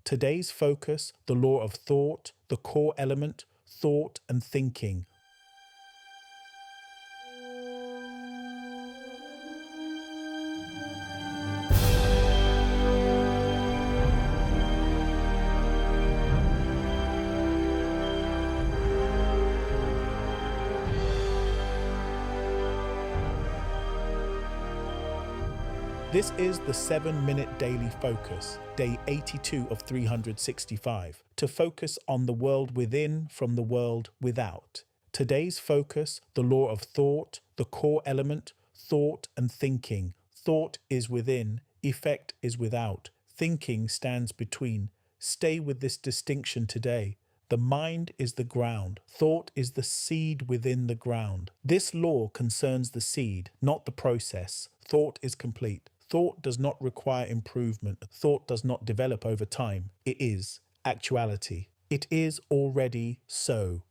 Today's focus, the law of thought, the core element, thought and thinking. This is the 7-minute daily focus, day 82 of 365, to focus on the world within from the world without. Today's focus, the law of thought, the core element, thought and thinking. Thought is within, effect is without, thinking stands between. Stay with this distinction today. The mind is the ground. Thought is the seed within the ground. This law concerns the seed, not the process. Thought is complete. Thought does not require improvement. Thought does not develop over time. It is actuality. It is already so.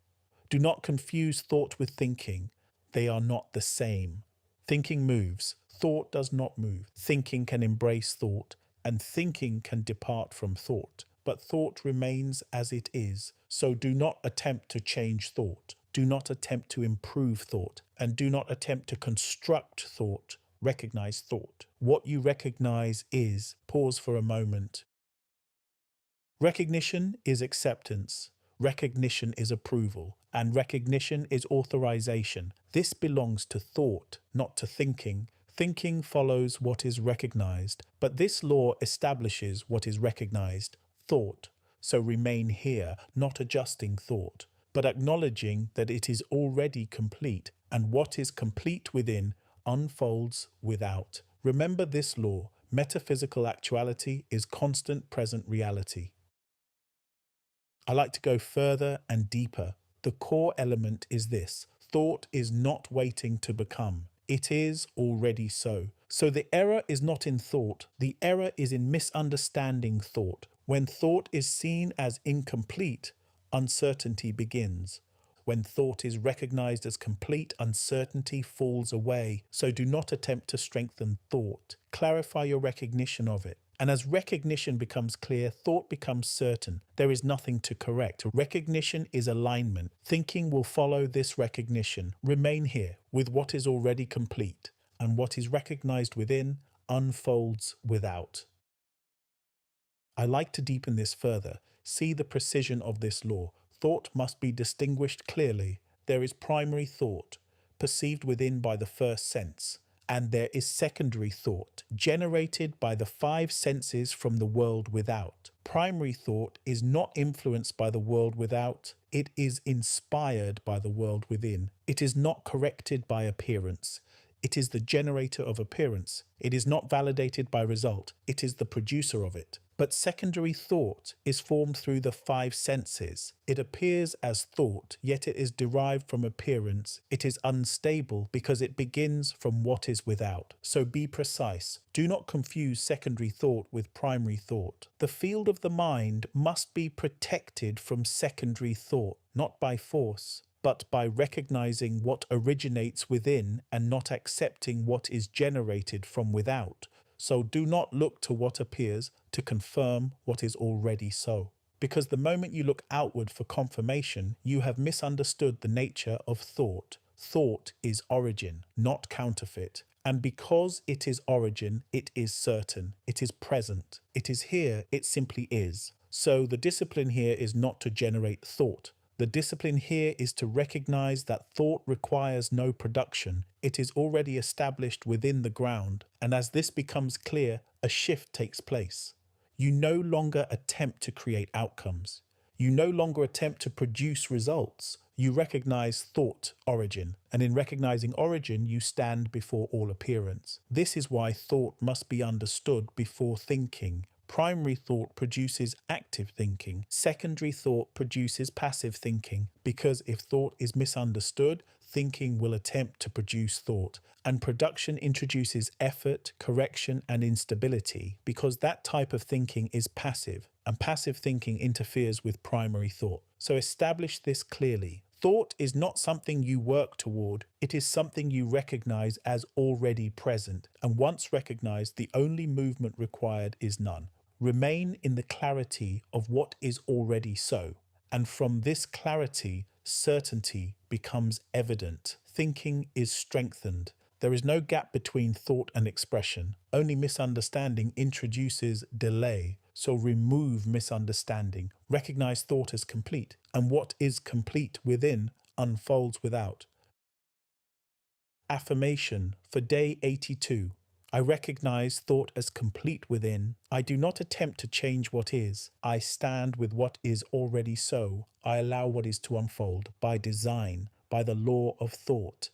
Do not confuse thought with thinking. They are not the same. Thinking moves. Thought does not move. Thinking can embrace thought, and thinking can depart from thought. But thought remains as it is. So do not attempt to change thought. Do not attempt to improve thought. And do not attempt to construct thought. Recognize thought. What you recognize is, pause for a moment. Recognition is acceptance. Recognition is approval. And recognition is authorization. This belongs to thought, not to thinking. Thinking follows what is recognized, but this law establishes what is recognized, thought. So remain here, not adjusting thought, but acknowledging that it is already complete, and what is complete within unfolds without. Remember this law. Metaphysical actuality is constant present reality. I like to go further and deeper. The core element is this. Thought is not waiting to become. It is already so. So the error is not in thought. The error is in misunderstanding thought. When thought is seen as incomplete, uncertainty begins. When thought is recognized as complete, uncertainty falls away. So do not attempt to strengthen thought. Clarify your recognition of it. And as recognition becomes clear, thought becomes certain. There is nothing to correct. Recognition is alignment. Thinking will follow this recognition. Remain here with what is already complete, and what is recognized within unfolds without. I like to deepen this further. See the precision of this law. Thought must be distinguished clearly. There is primary thought, perceived within by the first sense, and there is secondary thought, generated by the 5 senses from the world without. Primary thought is not influenced by the world without. It is inspired by the world within. It is not corrected by appearance. It is the generator of appearance. It is not validated by result. It is the producer of it. But secondary thought is formed through the 5 senses. It appears as thought, yet it is derived from appearance. It is unstable because it begins from what is without. So be precise. Do not confuse secondary thought with primary thought. The field of the mind must be protected from secondary thought, not by force, but by recognizing what originates within and not accepting what is generated from without. So do not look to what appears to confirm what is already so. Because the moment you look outward for confirmation, you have misunderstood the nature of thought. Thought is origin, not counterfeit. And because it is origin, it is certain. It is present. It is here. It simply is. So the discipline here is not to generate thought. The discipline here is to recognize that thought requires no production. It is already established within the ground, and as this becomes clear, a shift takes place. You no longer attempt to create outcomes. You no longer attempt to produce results. You recognize thought origin, and in recognizing origin, you stand before all appearance. This is why thought must be understood before thinking. Primary thought produces active thinking. Secondary thought produces passive thinking, because if thought is misunderstood, thinking will attempt to produce thought, and production introduces effort, correction, and instability, because that type of thinking is passive, and passive thinking interferes with primary thought. So establish this clearly. Thought is not something you work toward, it is something you recognize as already present, and once recognized, the only movement required is none. Remain in the clarity of what is already so. And from this clarity, certainty becomes evident. Thinking is strengthened. There is no gap between thought and expression. Only misunderstanding introduces delay. So remove misunderstanding. Recognize thought as complete, and what is complete within unfolds without. Affirmation for day 82. I recognize thought as complete within. I do not attempt to change what is. I stand with what is already so. I allow what is to unfold by design, by the law of thought.